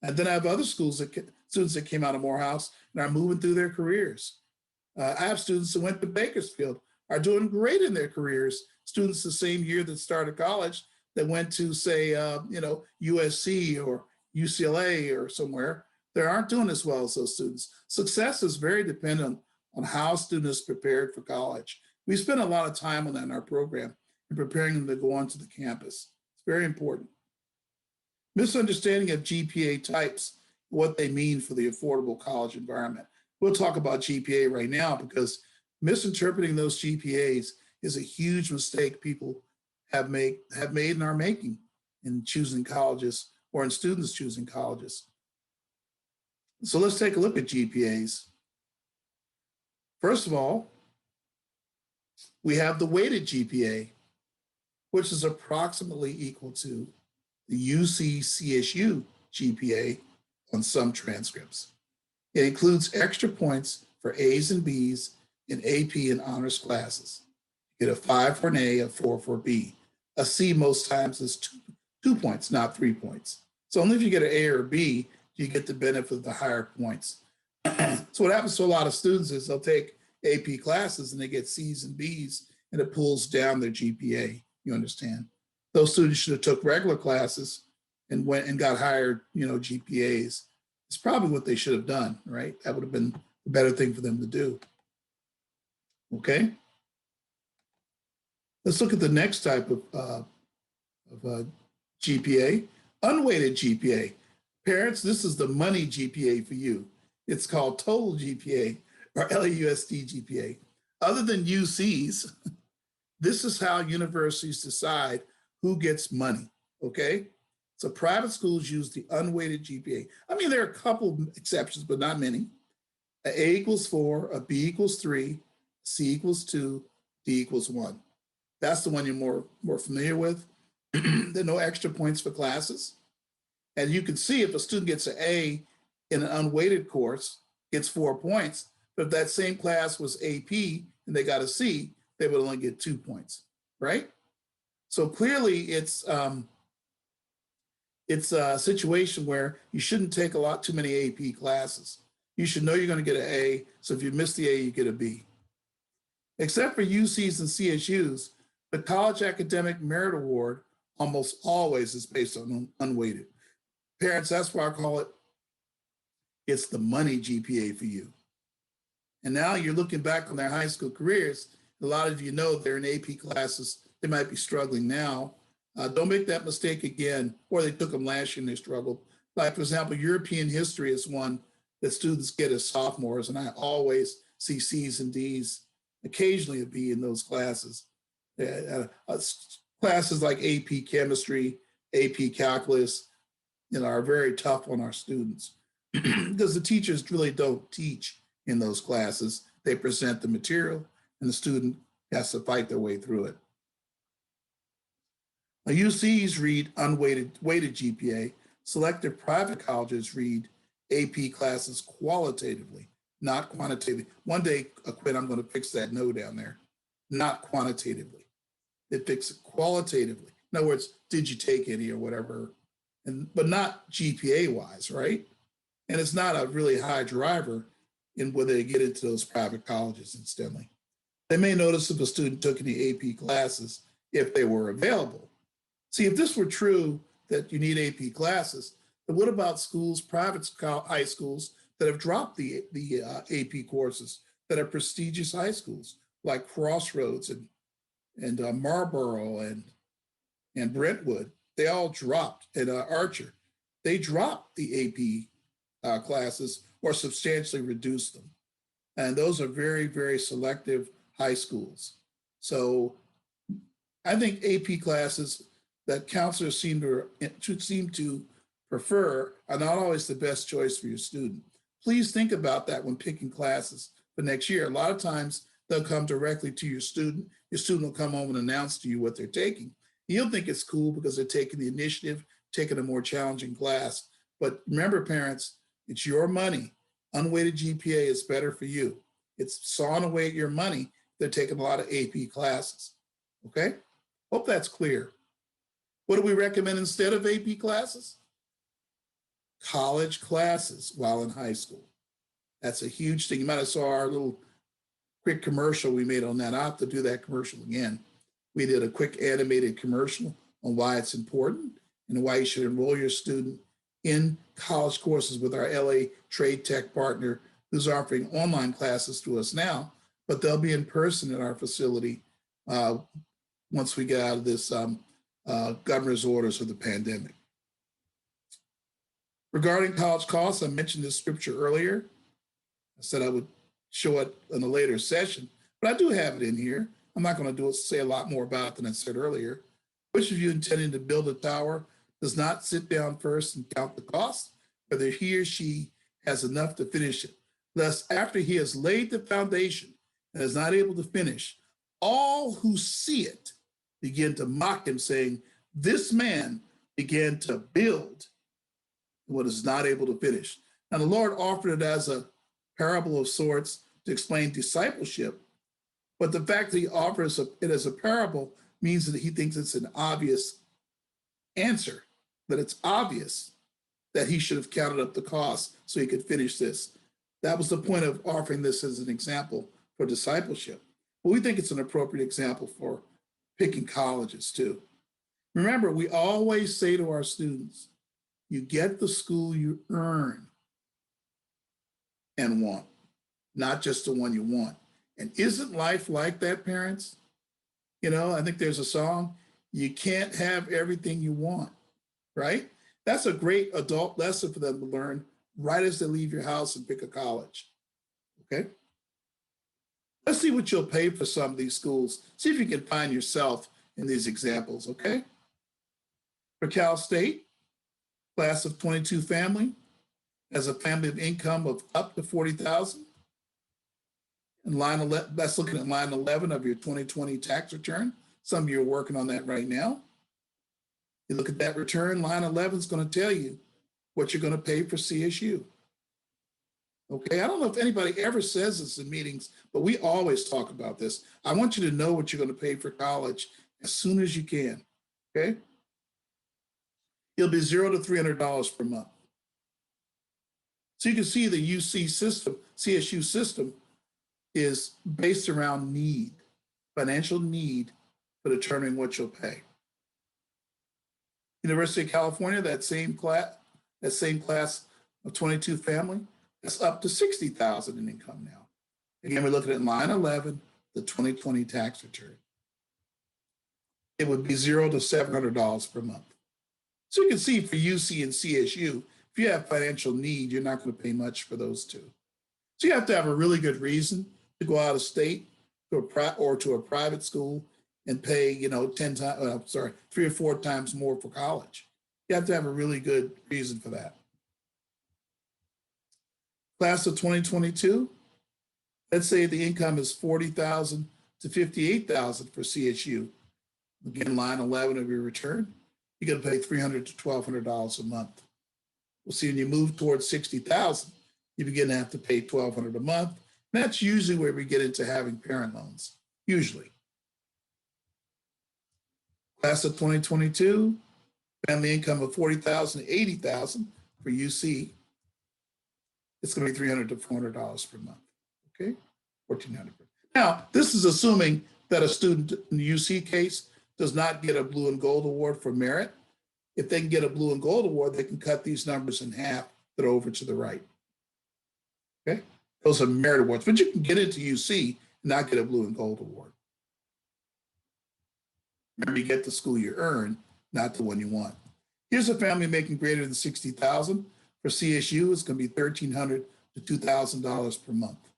And then I have other students that came out of Morehouse and are moving through their careers. I have students that went to Bakersfield, are doing great in their careers. Students the same year that started college that went to, say, USC or UCLA or somewhere, they aren't doing as well as those students. Success is very dependent on how students prepared for college. We spend a lot of time on that in our program and preparing them to go onto the campus. It's very important. Misunderstanding of GPA types, what they mean for the affordable college environment. We'll talk about GPA right now because misinterpreting those GPAs is a huge mistake people have made and are making in choosing colleges or in students choosing colleges. So let's take a look at GPAs. First of all, we have the weighted GPA, which is approximately equal to the UC-CSU GPA on some transcripts. It includes extra points for A's and B's in AP and honors classes. You get a 5 for an A, a 4 for a B. A C most times is 2 points, not 3 points. So only if you get an A or a B, you get the benefit of the higher points. So what happens to a lot of students is they'll take AP classes and they get C's and B's and it pulls down their GPA, you understand? Those students should have took regular classes and went and got higher, GPAs. It's probably what they should have done, right? That would have been the better thing for them to do. Okay. Let's look at the next type of GPA, unweighted GPA. Parents, this is the money GPA for you. It's called total GPA or LAUSD GPA. Other than UCs, this is how universities decide who gets money, okay? So private schools use the unweighted GPA. I mean, there are a couple exceptions, but not many. A equals 4, a B equals 3, C equals 2, D equals 1. That's the one you're more familiar with. There are no extra points for classes. And you can see if a student gets an A in an unweighted course, gets 4 points. But if that same class was AP and they got a C, they would only get 2 points, right? So clearly it's a situation where you shouldn't take too many AP classes. You should know you're going to get an A. So if you miss the A, you get a B. Except for UCs and CSUs, the College Academic Merit Award almost always is based on unweighted. Parents, that's why I call it's the money GPA for you. And now you're looking back on their high school careers. A lot of you know they're in AP classes. They might be struggling now. Don't make that mistake again, or they took them last year and they struggled. Like, for example, European history is one that students get as sophomores, and I always see C's and D's, occasionally a B in those classes. Classes like AP chemistry, AP calculus, are very tough on our students because the teachers really don't teach in those classes. They present the material and the student has to fight their way through it. Now, UCs read weighted GPA. Selective private colleges read AP classes qualitatively, not quantitatively. One day, Quinn, I'm going to fix that no down there. Not quantitatively. They fix it qualitatively. In other words, did you take any or whatever, but not GPA-wise, right? And it's not a really high driver in whether they get into those private colleges, incidentally. They may notice if a student took any AP classes if they were available. See, if this were true that you need AP classes, then what about schools, private high schools that have dropped the AP courses, that are prestigious high schools like Crossroads and Marlboro and Brentwood? They all dropped, and Archer, they dropped the AP classes or substantially reduced them. And those are very, very selective high schools. So I think AP classes that counselors seem to prefer are not always the best choice for your student. Please think about that when picking classes for next year. A lot of times they'll come directly to your student. Your student will come home and announce to you what they're taking. You'll think it's cool because they're taking the initiative, taking a more challenging class. But remember, parents, it's your money. Unweighted GPA is better for you. It's sawing away at your money. They're taking a lot of AP classes. Okay? Hope that's clear. What do we recommend instead of AP classes? College classes while in high school. That's a huge thing. You might have saw our little quick commercial we made on that. I'll have to do that commercial again. We did a quick animated commercial on why it's important and why you should enroll your student in college courses with our LA Trade Tech partner who's offering online classes to us now, but they'll be in person in our facility once we get out of this governor's orders of the pandemic. Regarding college costs, I mentioned this scripture earlier. I said I would show it in a later session, but I do have it in here. I'm not going to say a lot more about it than I said earlier. Which of you intending to build a tower does not sit down first and count the cost, whether he or she has enough to finish it, lest after he has laid the foundation and is not able to finish, all who see it begin to mock him, saying, this man began to build what is not able to finish. Now, the Lord offered it as a parable of sorts to explain discipleship, but the fact that he offers it as a parable means that he thinks it's an obvious answer, that it's obvious that he should have counted up the cost so he could finish this. That was the point of offering this as an example for discipleship. But we think it's an appropriate example for picking colleges too. Remember, we always say to our students, you get the school you earn and want, not just the one you want. And isn't life like that, parents? You know, I think there's a song, you can't have everything you want, right? That's a great adult lesson for them to learn right as they leave your house and pick a college, okay? Let's see what you'll pay for some of these schools. See if you can find yourself in these examples, okay? For Cal State, class of 22 family has a family of income of up to 40,000. And line 11, that's looking at line 11 of your 2020 tax return. Some of you are working on that right now. You look at that return, line 11 is going to tell you what you're going to pay for CSU. Okay, I don't know if anybody ever says this in meetings, but we always talk about this. I want you to know what you're going to pay for college as soon as you can, okay? It'll be $0 to $300 per month. So you can see the UC system, CSU system, is based around need, financial need for determining what you'll pay. University of California, that same class of 22 family, that's up to 60,000 in income now. Again, we're looking at line 11, the 2020 tax return. It would be $0 to $700 per month. So you can see for UC and CSU, if you have financial need, you're not going to pay much for those two. So you have to have a really good reason to go out of state to a private school and pay, 3 or 4 times more for college. You have to have a really good reason for that. Class of 2022, let's say the income is 40,000 to 58,000 for CSU. Again, line 11 of your return, you're going to pay $300 to $1,200 a month. We'll see when you move towards 60,000, you begin to have to pay $1,200 a month. And that's usually where we get into having parent loans, usually. Class of 2022, family income of 40,000 to 80,000 for UC. It's going to be $300 to $400 per month, okay? $1,400. Now, this is assuming that a student in the UC case does not get a blue and gold award for merit. If they can get a blue and gold award, they can cut these numbers in half that are over to the right, okay? Those are merit awards, but you can get into UC and not get a blue and gold award. Remember, you get the school you earn, not the one you want. Here's a family making greater than 60,000. For CSU, it's going to be $1,300 to $2,000 per month.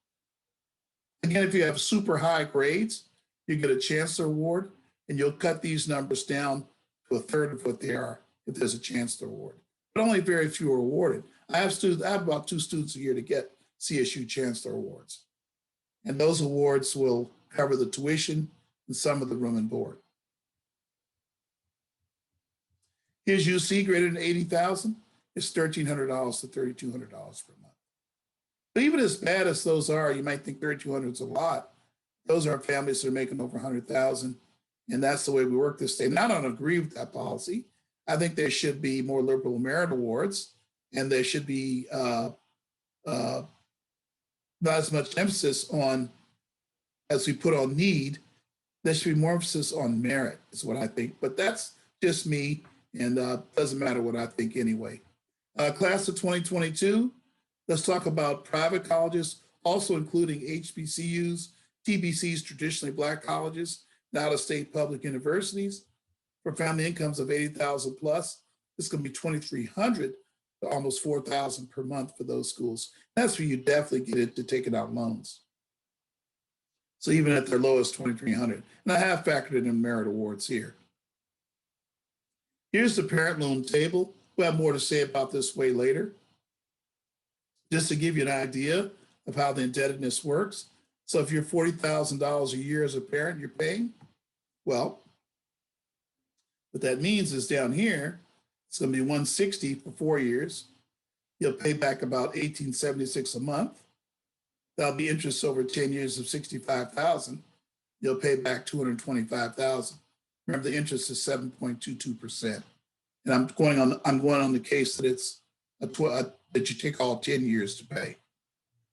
Again, if you have super high grades, you get a Chancellor Award, and you'll cut these numbers down to a third of what they are if there's a Chancellor Award. But only very few are awarded. I have about 2 students a year to get CSU Chancellor Awards. And those awards will cover the tuition and some of the room and board. Here's UC greater than 80,000. It's $1,300 to $3,200 per month. But even as bad as those are, you might think 3,200 is a lot. Those are families that are making over 100,000, and that's the way we work this day. And I don't agree with that policy. I think there should be more liberal merit awards, and there should be not as much emphasis on, as we put on need, there should be more emphasis on merit, is what I think. But that's just me, and doesn't matter what I think anyway. Class of 2022, let's talk about private colleges, also including HBCUs, TBCs, traditionally Black colleges, and out-of-state public universities. For family incomes of 80,000 plus, it's going to be $2,300 to almost $4,000 per month for those schools. That's where you definitely get into taking out loans. So even at their lowest, $2,300. And I have factored in merit awards here. Here's the parent loan table. We'll have more to say about this way later. Just to give you an idea of how the indebtedness works. So if you're $40,000 a year as a parent, you're paying, well, what that means is down here, it's going to be $160 for 4 years. You'll pay back about $1,876 a month. That'll be interest over 10 years of $65,000. You'll pay back $225,000. Remember, the interest is 7.22%. And I'm going on the case that it's that you take all 10 years to pay.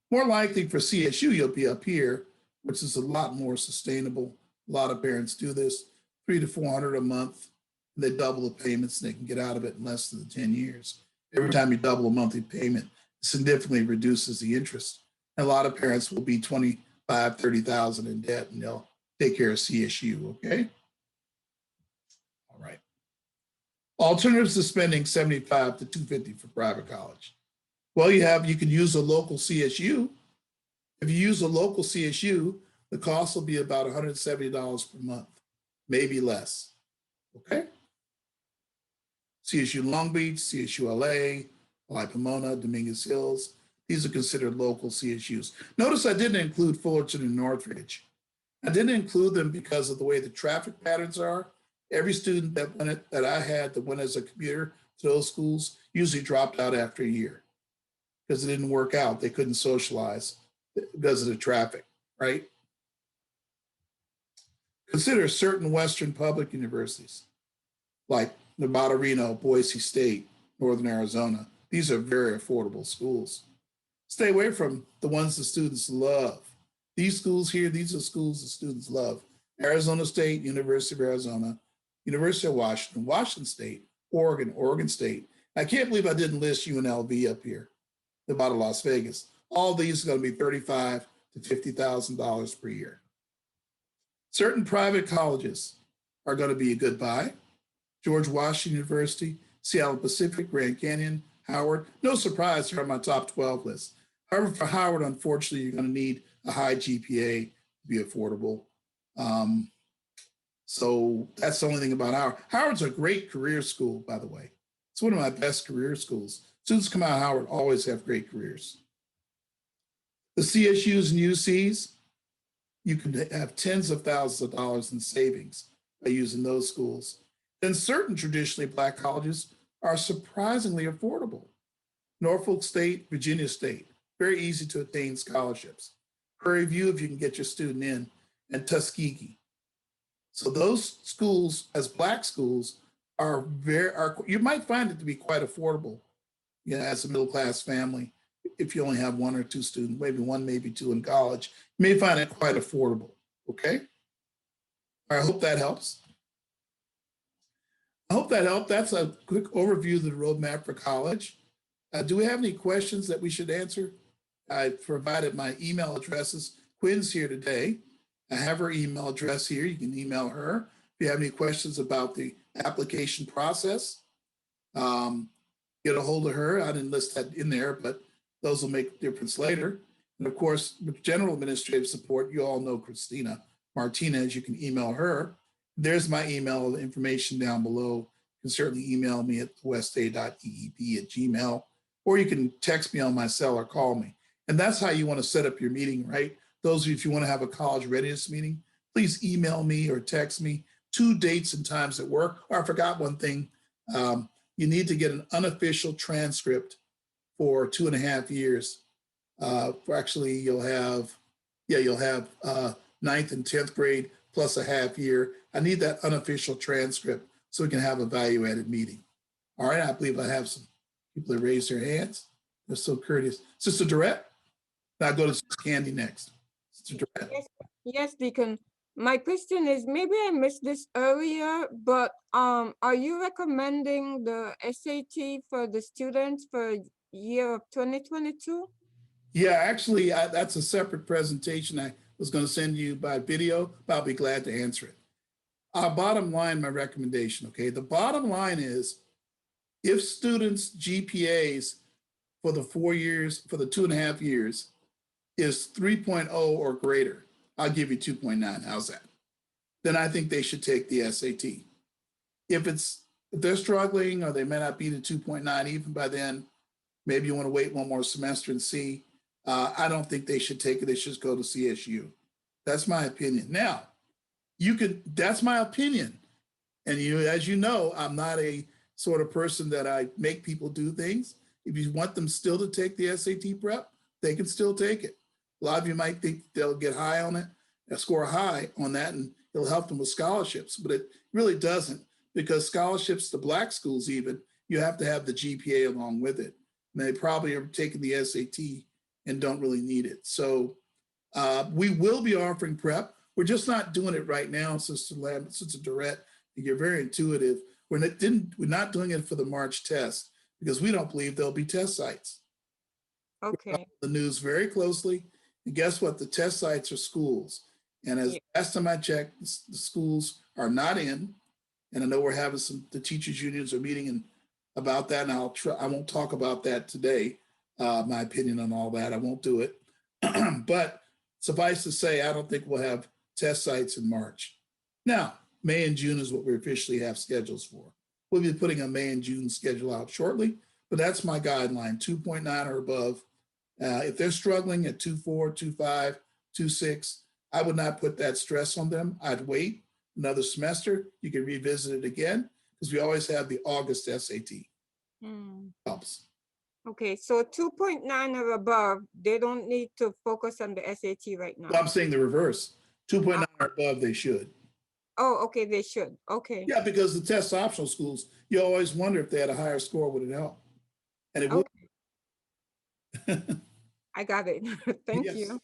More likely for CSU, you'll be up here, which is a lot more sustainable. A lot of parents do this, $300 to $400 a month. And they double the payments and they can get out of it in less than 10 years. Every time you double a monthly payment, it significantly reduces the interest. And a lot of parents will be 20 $30,000 in debt, and they'll take care of CSU, okay? All right. Alternatives to spending $75 to $250 for private college. Well, you can use a local CSU. If you use a local CSU, the cost will be about $170 per month, maybe less, okay? CSU Long Beach, CSU LA, Pomona, Dominguez Hills, these are considered local CSUs. Notice I didn't include Fullerton and Northridge. I didn't include them because of the way the traffic patterns are. Every student that I had that went as a commuter to those schools usually dropped out after a year because it didn't work out. They couldn't socialize because of the traffic, right? Consider certain Western public universities like Nevada, Reno, Boise State, Northern Arizona. These are very affordable schools. Stay away from the ones the students love. These schools here, these are schools the students love. Arizona State, University of Arizona, University of Washington, Washington State, Oregon, Oregon State. I can't believe I didn't list UNLV up here, Nevada, Las Vegas. All these are going to be $35,000 to $50,000 per year. Certain private colleges are going to be a good buy. George Washington University, Seattle Pacific, Grand Canyon, Howard. No surprise, they're on my top 12 list. However, for Howard, unfortunately, you're going to need a high GPA to be affordable. So that's the only thing about Howard. Howard's a great career school, by the way. It's one of my best career schools. Students come out of Howard always have great careers. The CSUs and UCs, you can have tens of thousands of dollars in savings by using those schools. Then certain traditionally Black colleges are surprisingly affordable. Norfolk State, Virginia State, very easy to attain scholarships. Prairie View, if you can get your student in, and Tuskegee. So those schools, as Black schools, you might find it to be quite affordable, as a middle-class family. If you only have one or two students, maybe one, maybe two in college, you may find it quite affordable, okay? I hope that helps. I hope that helped. That's a quick overview of the roadmap for college. Do we have any questions that we should answer? I provided my email addresses. Quinn's here today. I have her email address here. You can email her. If you have any questions about the application process, get a hold of her. I didn't list that in there, but those will make a difference later. And of course, with general administrative support, you all know Christina Martinez. You can email her. There's my email information down below. You can certainly email me at westa.eep@gmail.com, or you can text me on my cell or call me. And that's how you want to set up your meeting, right? Those of you, if you want to have a college readiness meeting, please email me or text me 2 dates and times at work. Or I forgot one thing. You need to get an unofficial transcript for 2.5 years. Actually, you'll have 9th and 10th grade plus a half year. I need that unofficial transcript so we can have a value-added meeting. All right, I believe I have some people that raise their hands. They're so courteous. Sister Durrett? Now go to Sister Candy next. Sister Durrett. Yes, Deacon. My question is, maybe I missed this earlier, but are you recommending the SAT for the students for year of 2022? Yeah, actually, that's a separate presentation I was going to send you by video, but I'll be glad to answer it. Bottom line, my recommendation, okay? The bottom line is, if students' GPAs for the 4 years, for the 2.5 years, is 3.0 or greater, I'll give you 2.9. How's that? Then I think they should take the SAT. If they're struggling or they may not be to 2.9 even by then, maybe you want to wait one more semester and see. I don't think they should take it. They should go to CSU. That's my opinion. Now, that's my opinion. And as you know, I'm not a sort of person that I make people do things. If you want them still to take the SAT prep, they can still take it. A lot of you might think they'll get high on it, score high on that, and it'll help them with scholarships, but it really doesn't, because scholarships to Black schools even, you have to have the GPA along with it. And they probably are taking the SAT and don't really need it. So we will be offering prep. We're just not doing it right now, Sister Lambert, Sister Durrett. You're very intuitive. We're not doing it for the March test because we don't believe there'll be test sites. Okay. The news very closely. And guess what? The test sites are schools. And as Yeah. last time I checked, the schools are not in. And I know we're having the teachers unions are meeting about that. And I won't talk about that today. My opinion on all that. I won't do it. But suffice to say, I don't think we'll have test sites in March. Now, May and June is what we officially have schedules for. We'll be putting a May and June schedule out shortly, but that's my guideline, 2.9 or above. If they're struggling at 2.4, 2.5, 2.6, I would not put that stress on them. I'd wait another semester. You can revisit it again because we always have the August SAT. Helps. Okay, so 2.9 or above, they don't need to focus on the SAT right now. Well, I'm saying the reverse. 2.9 or above, they should. Oh, okay, they should. Okay. Yeah, because the test optional schools, you always wonder if they had a higher score, would it help? And it would. I got it. Thank Yes. you.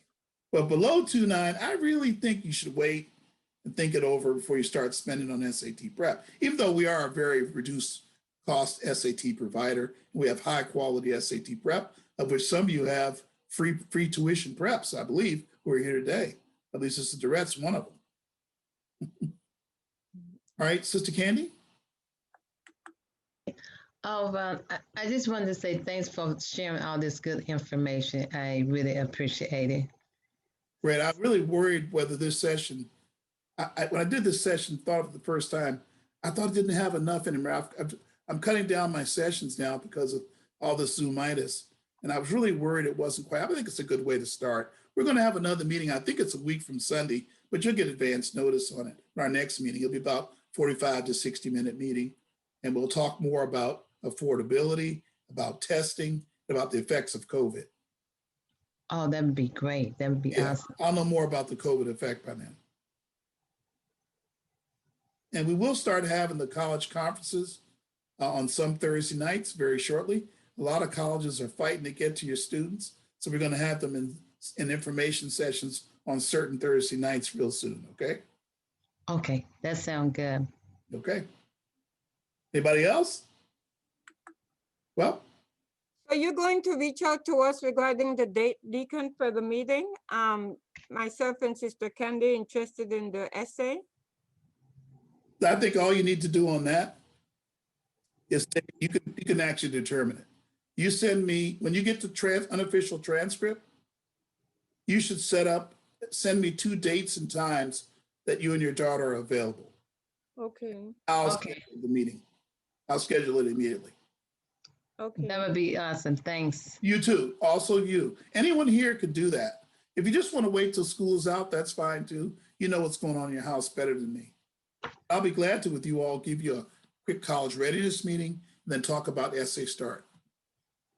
But below 2.9, I really think you should wait and think it over before you start spending on SAT prep. Even though we are a very reduced cost SAT provider, we have high quality SAT prep, of which some of you have free tuition preps, I believe, who are here today. At least Sister Durette's one of them. All right, Sister Candy? Oh, well, I just wanted to say thanks for sharing all this good information. I really appreciate it. Right, I'm really worried whether this session, when I did this session, thought of the first time, I thought it didn't have enough in it. I'm cutting down my sessions now because of all this Zoomitis. And I was really worried it wasn't quite. I think it's a good way to start. We're going to have another meeting. I think it's a week from Sunday, but you'll get advance notice on it. Our next meeting, it'll be about 45 to 60-minute meeting. And we'll talk more about affordability, about testing, about the effects of COVID. Oh, that would be great. That would be awesome. I'll know more about the COVID effect by then. And we will start having the college conferences on some Thursday nights very shortly. A lot of colleges are fighting to get to your students. So we're going to have them in information sessions on certain Thursday nights real soon, okay? Okay, that sounds good. Okay. Anybody else? Well. So you're going to reach out to us regarding the date, Deacon, for the meeting? Myself and Sister Candy interested in the essay? I think all you need to do on that is you can actually determine it. You send me, when you get the unofficial transcript, you should send me 2 dates and times that you and your daughter are available. Okay. I'll schedule the meeting. I'll schedule it immediately. Okay. That would be awesome. Thanks. You too. Also you. Anyone here could do that. If you just want to wait till school is out, that's fine too. You know what's going on in your house better than me. I'll be glad to, with you all, give you a quick college readiness meeting and then talk about essay start.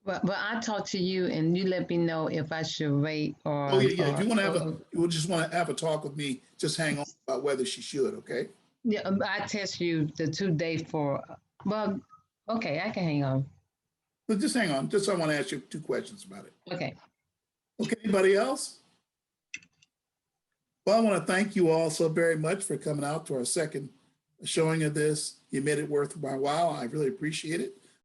Well, I talk to you and you let me know if I should wait or. Oh yeah. If you want to you would just want to have a talk with me, just hang on about whether she should, okay? Yeah, I test you the 2 days for, well, okay, I can hang on. But just hang on. Just I want to ask you 2 questions about it. Okay. Okay, anybody else? Well, I want to thank you all so very much for coming out to our second showing of this. You made it worth my while. I really appreciate it.